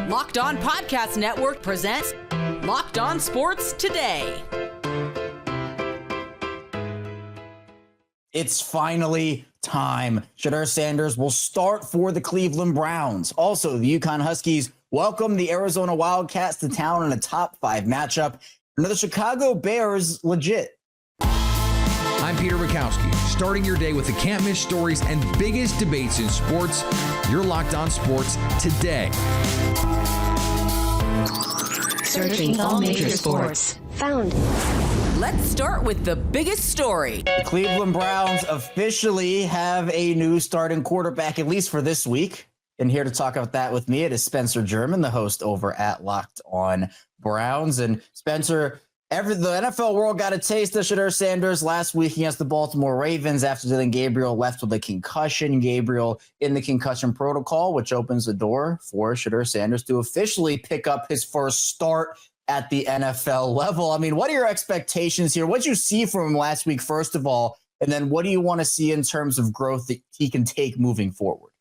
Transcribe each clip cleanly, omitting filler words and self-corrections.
Locked On Podcast Network presents Locked On Sports Today. It's finally time. Shedeur Sanders will start for the Cleveland Browns. Also, the UConn Huskies welcome the Arizona Wildcats to town in a top 5 matchup. And the Chicago Bears legit. I'm Peter Bukowski, starting your day with the can't-miss stories and biggest debates in sports. You're Locked On Sports Today. Searching all major sports. Found. Let's start with the biggest story. The Cleveland Browns officially have a new starting quarterback, at least for this week. And here to talk about that with me, it is Spencer German, the host over at Locked On Browns. And Spencer, the NFL world got a taste of Shedeur Sanders last week against the Baltimore Ravens after Dillon Gabriel left with a concussion. Gabriel in the concussion protocol, which opens the door for Shedeur Sanders to officially pick up his first start at the NFL level. I mean, what are your expectations here? What did you see from him last week, first of all? And then what do you want to see in terms of growth that he can take moving forward?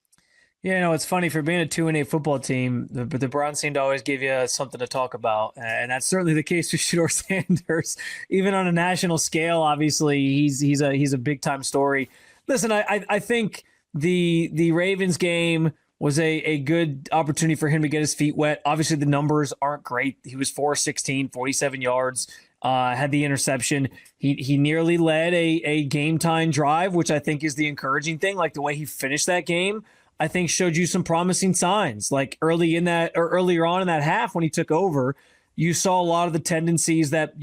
Yeah, it's funny for being a 2-8 football team, but the Browns seem to always give you something to talk about. And that's certainly the case with Shedeur Sanders. Even on a national scale, obviously, he's a big time story. Listen, I think the Ravens game was a good opportunity for him to get his feet wet. Obviously, the numbers aren't great. He was 4-16, 47 yards, had the interception. He nearly led a game-time drive, which I think is the encouraging thing. Like the way he finished that game, I think showed you some promising signs. Like earlier on in that half when he took over, you saw a lot of the tendencies that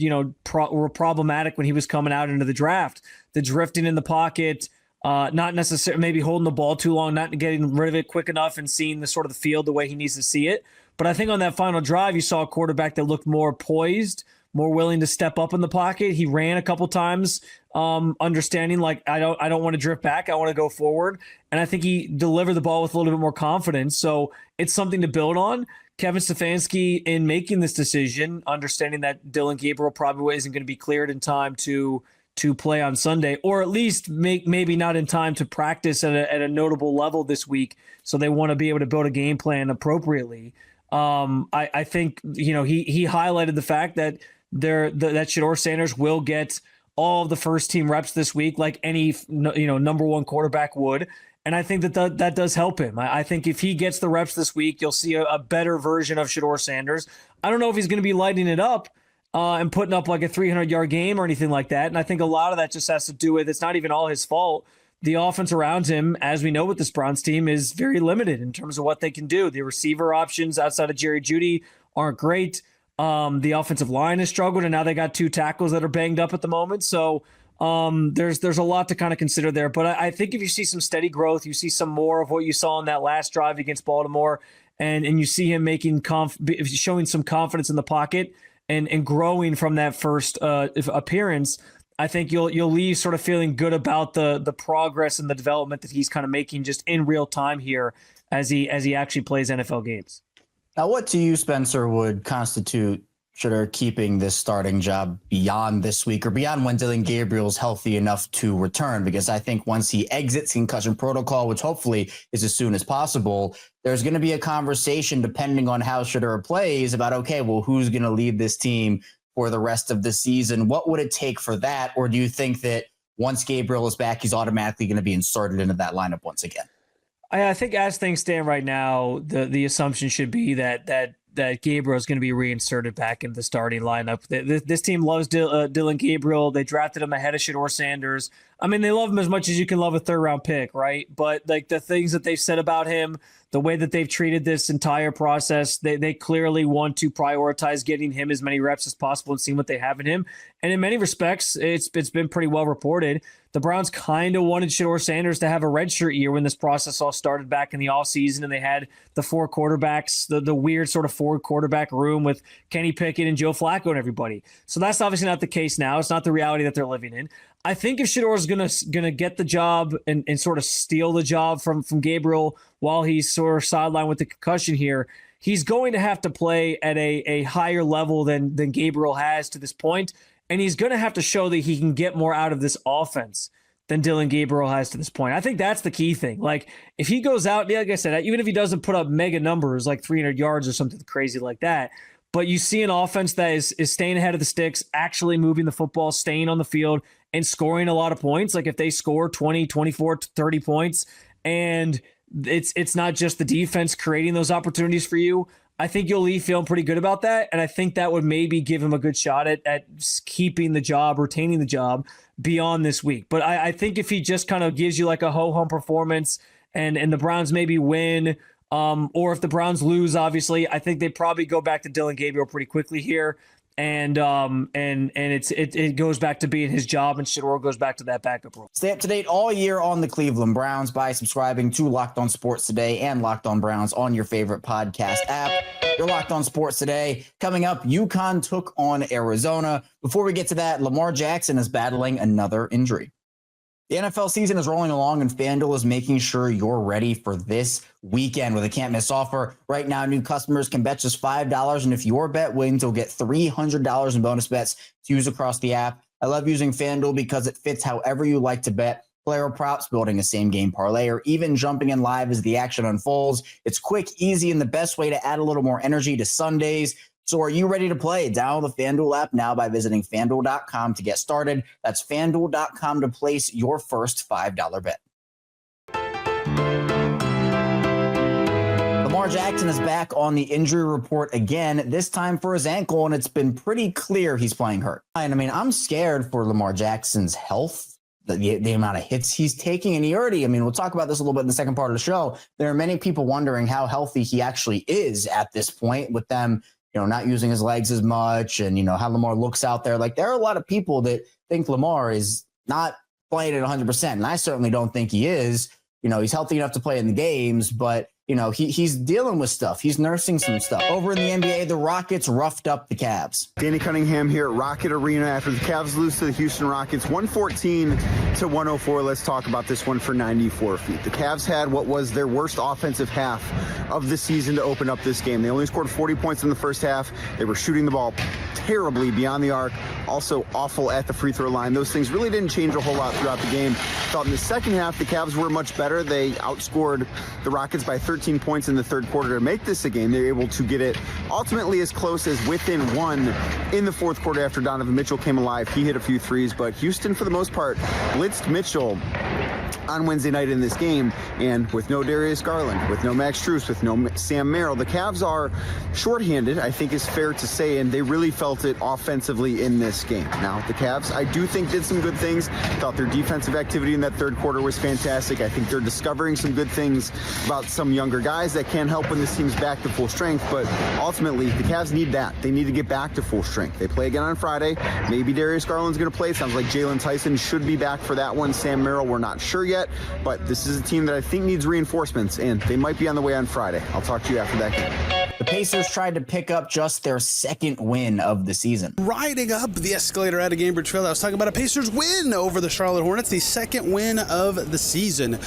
were problematic when he was coming out into the draft. The drifting in the pocket, not necessarily maybe holding the ball too long, not getting rid of it quick enough and seeing the sort of the field the way he needs to see it. But I think on that final drive, you saw a quarterback that looked more poised, more willing to step up in the pocket. He ran a couple times, understanding like I don't want to drift back. I want to go forward. And I think he delivered the ball with a little bit more confidence. So it's something to build on. Kevin Stefanski, in making this decision, understanding that Dillon Gabriel probably isn't going to be cleared in time to play on Sunday, or at least maybe not in time to practice at a notable level this week. So they want to be able to build a game plan appropriately. I think he highlighted the fact that that Shedeur Sanders will get all of the first team reps this week, like any number one quarterback would. And I think that does help him. I think if he gets the reps this week, you'll see a better version of Shedeur Sanders. I don't know if he's going to be lighting it up and putting up like a 300-yard game or anything like that. And I think a lot of that just has to do with it's not even all his fault. The offense around him, as we know with this Browns team, is very limited in terms of what they can do. The receiver options outside of Jerry Jeudy aren't great. The offensive line has struggled, and now they got 2 tackles that are banged up at the moment. So there's a lot to kind of consider there. But I think if you see some steady growth, you see some more of what you saw in that last drive against Baltimore, and you see him showing some confidence in the pocket and growing from that first appearance, I think you'll leave sort of feeling good about the progress and the development that he's kind of making just in real time here as he actually plays NFL games. Now, what to you, Spencer, would constitute Shedeur keeping this starting job beyond this week or beyond when Dillon Gabriel's healthy enough to return? Because I think once he exits concussion protocol, which hopefully is as soon as possible, there's going to be a conversation depending on how Shedeur plays about, okay, well, who's going to lead this team for the rest of the season? What would it take for that? Or do you think that once Gabriel is back, he's automatically going to be inserted into that lineup once again? I think as things stand right now, the assumption should be that Gabriel is going to be reinserted back into the starting lineup. This team loves Dillon Gabriel. They drafted him ahead of Shedeur Sanders. I mean, they love him as much as you can love a third-round pick, right? But like the things that they've said about him, the way that they've treated this entire process, they clearly want to prioritize getting him as many reps as possible and seeing what they have in him. And in many respects, it's been pretty well reported. The Browns kind of wanted Shedeur Sanders to have a redshirt year when this process all started back in the offseason, and they had the 4 quarterbacks, the weird sort of 4 quarterback room with Kenny Pickett and Joe Flacco and everybody. So that's obviously not the case now. It's not the reality that they're living in. I think if Shedeur is gonna get the job and sort of steal the job from Gabriel while he's sort of sidelined with the concussion here, he's going to have to play at a higher level than Gabriel has to this point, and he's going to have to show that he can get more out of this offense. than Dylan Gabriel has to this point. I think that's the key thing. Like, if he goes out, like I said, even if he doesn't put up mega numbers like 300 yards or something crazy like that, but you see an offense that is staying ahead of the sticks, actually moving the football, staying on the field, and scoring a lot of points. Like if they score 20, 24, 30 points, and it's not just the defense creating those opportunities for you, I think you'll leave feeling pretty good about that. And I think that would maybe give him a good shot at keeping the job, retaining the job beyond this week. But I think if he just kind of gives you like a ho-hum performance and the Browns maybe win, or if the Browns lose, obviously, I think they probably go back to Dylan Gabriel pretty quickly here. And it goes back to being his job, and Shedeur goes back to that backup role. Stay up to date all year on the Cleveland Browns by subscribing to Locked On Sports Today and Locked On Browns on your favorite podcast app. You're Locked On Sports Today. Coming up, UConn took on Arizona. Before we get to that, Lamar Jackson is battling another injury. The NFL season is rolling along, and FanDuel is making sure you're ready for this weekend with a can't-miss offer. Right now, new customers can bet just $5, and if your bet wins, you'll get $300 in bonus bets to use across the app. I love using FanDuel because it fits however you like to bet. Player props, building a same-game parlay, or even jumping in live as the action unfolds. It's quick, easy, and the best way to add a little more energy to Sundays. So are you ready to play? Download the FanDuel app now by visiting FanDuel.com to get started. That's FanDuel.com to place your first $5 bet. Lamar Jackson is back on the injury report again, this time for his ankle, and it's been pretty clear he's playing hurt. And I mean, I'm scared for Lamar Jackson's health, the amount of hits he's taking, and we'll talk about this a little bit in the second part of the show. There are many people wondering how healthy he actually is at this point with them, not using his legs as much, and, how Lamar looks out there. Like, there are a lot of people that think Lamar is not playing at 100%, and I certainly don't think he is. He's healthy enough to play in the games, but, he's dealing with stuff. He's nursing some stuff. Over in the NBA, the Rockets roughed up the Cavs. Danny Cunningham here at Rocket Arena after the Cavs lose to the Houston Rockets 114-104. Let's talk about this one for 94 feet. The Cavs had what was their worst offensive half of the season to open up this game. They only scored 40 points in the first half. They were shooting the ball terribly beyond the arc, also awful at the free throw line. Those things really didn't change a whole lot throughout the game. Thought in the second half, the Cavs were much better. They outscored the Rockets by 13 points in the third quarter to make this a game. They were able to get it ultimately as close as within one in the fourth quarter after Donovan Mitchell came alive. He hit a few threes, but Houston, for the most part, blitzed Mitchell on Wednesday night in this game, and with no Darius Garland, with no Max Strus, with no Sam Merrill, the Cavs are shorthanded, I think is fair to say, and they really felt it offensively in this game. Now, the Cavs, I do think, did some good things. Thought their defensive activity in that third quarter was fantastic. I think they're discovering some good things about some younger guys that can help when this team's back to full strength, but ultimately, the Cavs need that. They need to get back to full strength. They play again on Friday. Maybe Darius Garland's going to play. It sounds like Jalen Tyson should be back for that one. Sam Merrill, we're not sure yet, but this is a team that I think needs reinforcements, and they might be on the way on Friday. I'll talk to you after that game. The Pacers tried to pick up just their second win of the season. Riding up the escalator at a Gainbridge Field, I was talking about a Pacers win over the Charlotte Hornets, the second win of the season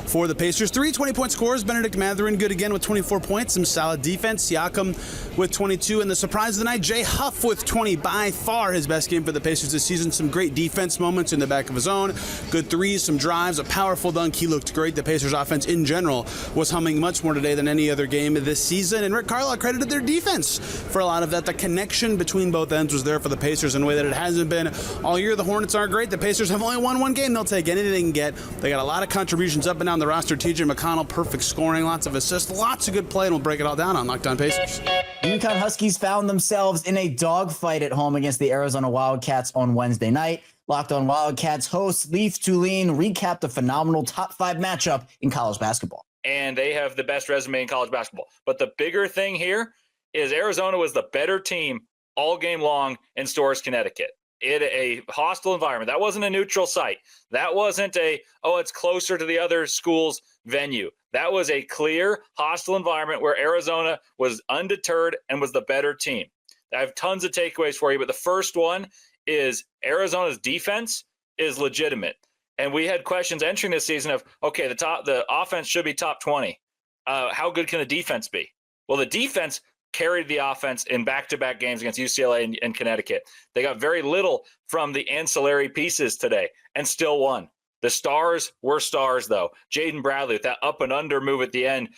for the Pacers. 3 20-point scores. Benedict Mathurin good again with 24 points. Some solid defense. Siakam with 22. And the surprise of the night, Jay Huff with 20. By far his best game for the Pacers this season. Some great defense moments in the back of his own. Good threes, some drives, a powerful dunk. He looked great. The Pacers offense in general was humming much more today than any other game this season. And Rick Carlisle credited their defense for a lot of that. The connection between both ends was there for the Pacers in a way that it hasn't been all year. The Hornets aren't great. The Pacers have only won one game. They'll take anything they can get. They got a lot of contributions up and down the roster. TJ McConnell, perfect scoring, lots of assists, lots of good play, and we'll break it all down on Locked On Pacers. The UConn Huskies found themselves in a dogfight at home against the Arizona Wildcats on Wednesday night. Locked On Wildcats host Leif Tulane recapped a phenomenal top 5 matchup in college basketball. And they have the best resume in college basketball. But the bigger thing here is Arizona was the better team all game long in Storrs, Connecticut. In a hostile environment. That wasn't a neutral site. That wasn't it's closer to the other school's venue. That was a clear hostile environment where Arizona was undeterred and was the better team. I have tons of takeaways for you, but the first one is Arizona's defense is legitimate. And we had questions entering this season of, okay, the offense should be top 20. How good can the defense be? Well, the defense carried the offense in back-to-back games against UCLA and Connecticut. They got very little from the ancillary pieces today and still won. The stars were stars, though. Jaden Bradley with that up and under move at the end,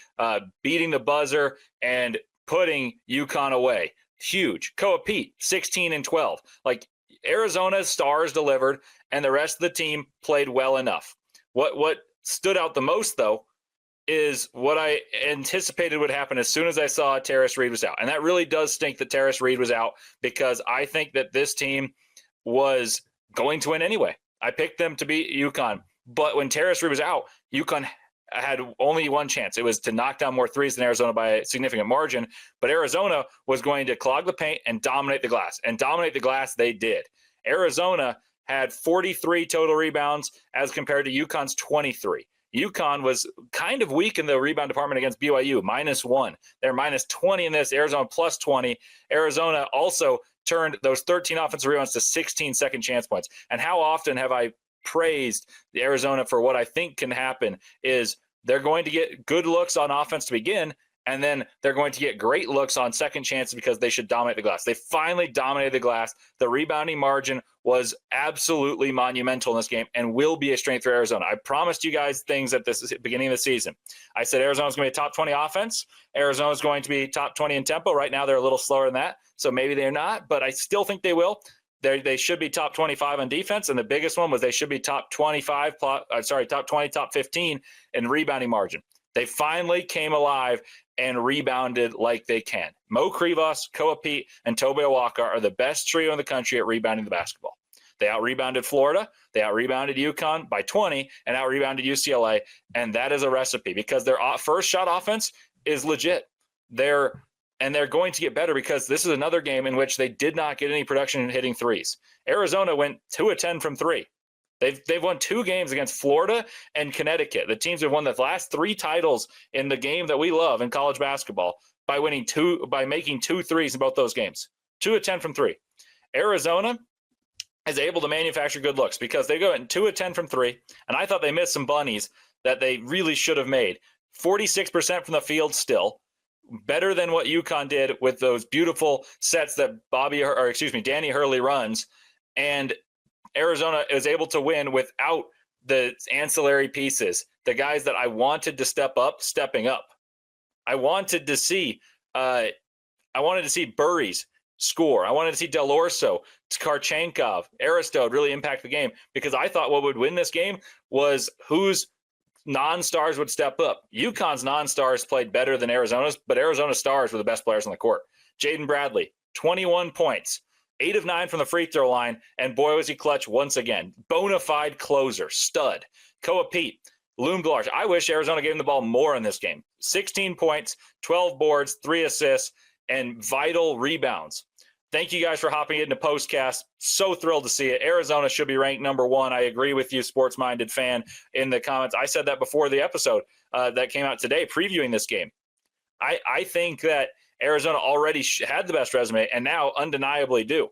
beating the buzzer and putting UConn away. Huge. Koa Pete, 16 and 12. Like, Arizona's stars delivered, and the rest of the team played well enough. What stood out the most, though, is what I anticipated would happen as soon as I saw Terrace Reed was out. And that really does stink that Terrace Reed was out, because I think that this team was going to win anyway. I picked them to beat UConn. But when Terrace Reed was out, UConn had only one chance. It was to knock down more threes than Arizona by a significant margin. But Arizona was going to clog the paint and dominate the glass. And dominate the glass they did. Arizona had 43 total rebounds as compared to UConn's 23. UConn was kind of weak in the rebound department against BYU, -1. They're -20 in this, Arizona +20. Arizona also turned those 13 offensive rebounds to 16 second chance points. And how often have I praised the Arizona for what I think can happen is they're going to get good looks on offense to begin, and then they're going to get great looks on second chances because they should dominate the glass. They finally dominated the glass. The rebounding margin was absolutely monumental in this game and will be a strength for Arizona. I promised you guys things at the beginning of the season. I said Arizona's going to be a top 20 offense. Arizona's going to be top 20 in tempo. Right now, they're a little slower than that, so maybe they're not, but I still think they will. They should be top 25 on defense, and the biggest one was they should be top 25, top 20, top 15 in rebounding margin. They finally came alive and rebounded like they can. Mo Krivas, Koa Pete, and Tobe Awaka are the best trio in the country at rebounding the basketball. They out-rebounded Florida, they out-rebounded UConn by 20, and out-rebounded UCLA, and that is a recipe because their first shot offense is legit. They're going to get better because this is another game in which they did not get any production in hitting threes. Arizona went 2 of 10 from 3. They've won 2 games against Florida and Connecticut. The teams have won the last 3 titles in the game that we love in college basketball by making 2 threes in both those games. 2 of 10 from 3. Arizona is able to manufacture good looks because they go in 2 of 10 from 3, and I thought they missed some bunnies that they really should have made. 46% from the field still. Better than what UConn did with those beautiful sets that Danny Hurley runs, and Arizona is able to win without the ancillary pieces, the guys that I wanted to step up, stepping up. I wanted to see Burries score. I wanted to see Del Orso, Karchenkov, Aristode really impact the game because I thought what would win this game was whose non-stars would step up. UConn's non-stars played better than Arizona's, but Arizona's stars were the best players on the court. Jaden Bradley, 21 points, 8 of 9 from the free throw line, and boy, was he clutch once again. Bona fide closer, stud. Koa Pete loomed large. I wish Arizona gave him the ball more in this game. 16 points, 12 boards, 3 assists, and vital rebounds. Thank you guys for hopping into Postcast. So thrilled to see it. Arizona should be ranked number 1. I agree with you, sports-minded fan, in the comments. I said that before the episode that came out today, previewing this game. I think that Arizona already had the best resume and now undeniably do.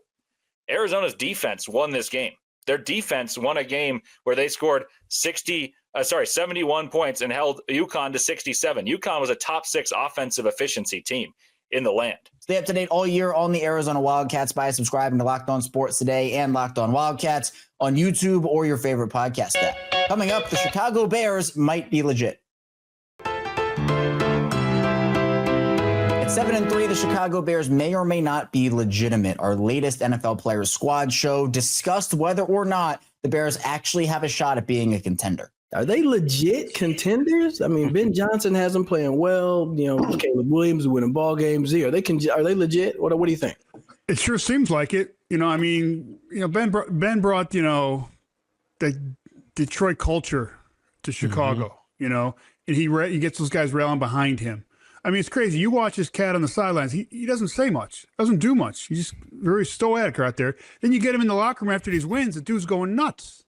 Arizona's defense won this game. Their defense won a game where they scored 71 points and held UConn to 67. UConn was a top 6 offensive efficiency team in the land. Stay up to date all year on the Arizona Wildcats by subscribing to Locked On Sports Today and Locked On Wildcats on YouTube or your favorite podcast app. Coming up, the Chicago Bears might be legit. At 7-3, the Chicago Bears may or may not be legitimate. Our latest NFL Players Squad show discussed whether or not the Bears actually have a shot at being a contender. Are they legit contenders? I mean, Ben Johnson has them playing well. Caleb Williams winning ball games. Are they legit? What do you think? It sure seems like it. Ben brought the Detroit culture to Chicago. And he gets those guys rallying behind him. I mean, it's crazy. You watch this cat on the sidelines. He doesn't say much, doesn't do much. He's just very stoic out there. Then you get him in the locker room after these wins. The dude's going nuts.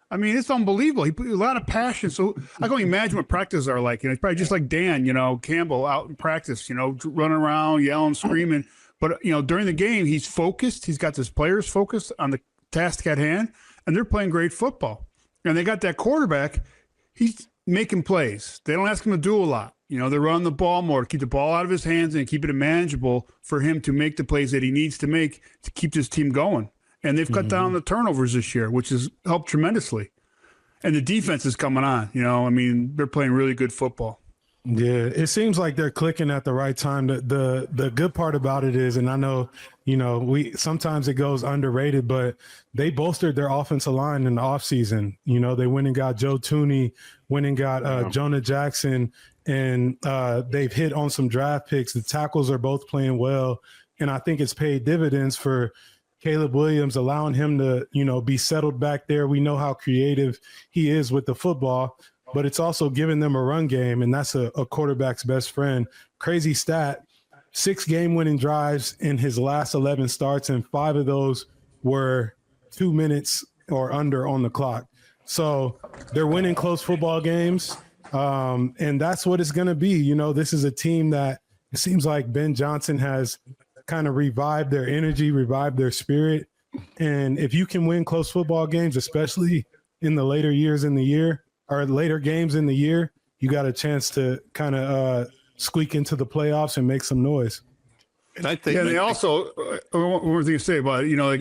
I mean, it's unbelievable. He put a lot of passion. So I can only imagine what practices are like. It's probably just like Dan, Campbell out in practice, running around, yelling, screaming. But, during the game, he's focused. He's got his players focused on the task at hand, and they're playing great football. And they got that quarterback. He's making plays. They don't ask him to do a lot. They're running the ball more, to keep the ball out of his hands and keep it manageable for him to make the plays that he needs to make to keep this team going. And they've cut down the turnovers this year, which has helped tremendously. And the defense is coming on. You know, I mean, they're playing really good football. Yeah, it seems like they're clicking at the right time. The good part about it is, and I know, you know, we sometimes it goes underrated, but they bolstered their offensive line in the offseason. You know, they went and got Joe Tooney, went and got Jonah Jackson, and they've hit on some draft picks. The tackles are both playing well, and I think it's paid dividends for Caleb Williams, allowing him to, you know, be settled back there. We know how creative he is with the football, but it's also giving them a run game, and that's a quarterback's best friend. Crazy stat, 6 game-winning drives in his last 11 starts, and 5 of those were 2 minutes or under on the clock. So they're winning close football games, and that's what it's going to be. You know, this is a team that it seems like Ben Johnson has kind of revived their energy, revived their spirit. And if you can win close football games, especially in the later years in the year, or later games in the year, you got a chance to kind of squeak into the playoffs and make some noise. And I think, they also one more thing to say about it, you know,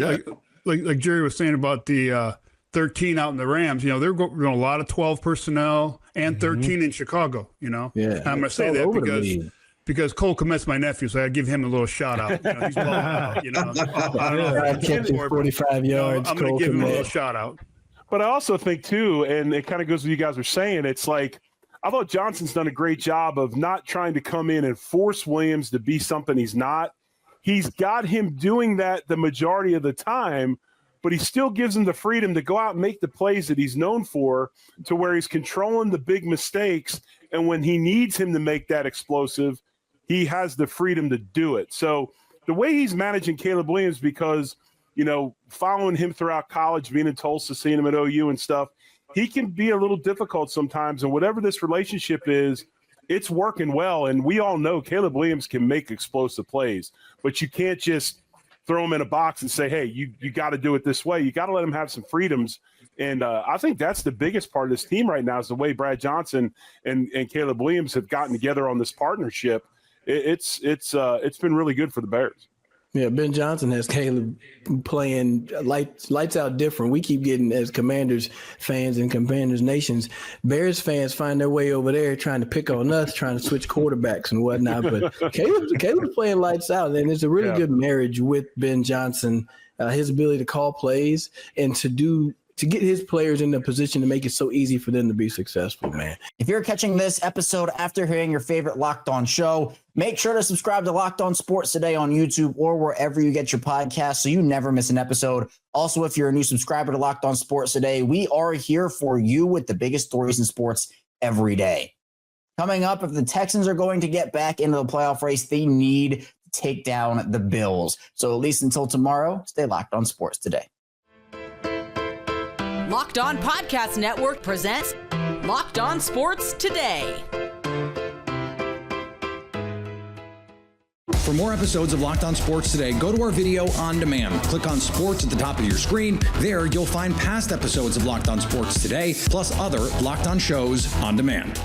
like Jerry was saying about the 13 out in the Rams. You know, they're going a lot of 12 personnel and 13 in Chicago. You know, I'm going to say that because Cole Kmet's my nephew, so I give him a little shout out. You know, he's well out, you know. I don't know. I kept him 45 yards. I'm going to give him a little shout out. But I also think, too, and it kind of goes with what you guys were saying, it's like I thought Johnson's done a great job of not trying to come in and force Williams to be something he's not. He's got him doing that the majority of the time, but he still gives him the freedom to go out and make the plays that he's known for, to where he's controlling the big mistakes. And when he needs him to make that explosive, he has the freedom to do it. So the way he's managing Caleb Williams, because – you know, following him throughout college, being in Tulsa, seeing him at OU and stuff, he can be a little difficult sometimes. And whatever this relationship is, it's working well. And we all know Caleb Williams can make explosive plays, but you can't just throw him in a box and say, hey, you got to do it this way. You got to let him have some freedoms. And I think that's the biggest part of this team right now is the way Brad Johnson and Caleb Williams have gotten together on this partnership. It's been really good for the Bears. Yeah, Ben Johnson has Caleb playing lights out different. We keep getting, as Commanders fans and Commanders nations, Bears fans find their way over there trying to pick on us, trying to switch quarterbacks and whatnot. But Caleb's playing lights out, and it's a really good marriage with Ben Johnson, his ability to call plays and to get his players in a position to make it so easy for them to be successful, man. If you're catching this episode after hearing your favorite Locked On show, make sure to subscribe to Locked On Sports Today on YouTube or wherever you get your podcasts so you never miss an episode. Also, if you're a new subscriber to Locked On Sports Today, we are here for you with the biggest stories in sports every day. Coming up, if the Texans are going to get back into the playoff race, they need to take down the Bills. So at least until tomorrow, stay locked on Sports Today. Locked On Podcast Network presents Locked On Sports Today. For more episodes of Locked On Sports Today, go to our video on demand. Click on Sports at the top of your screen. There, you'll find past episodes of Locked On Sports Today, plus other Locked On shows on demand.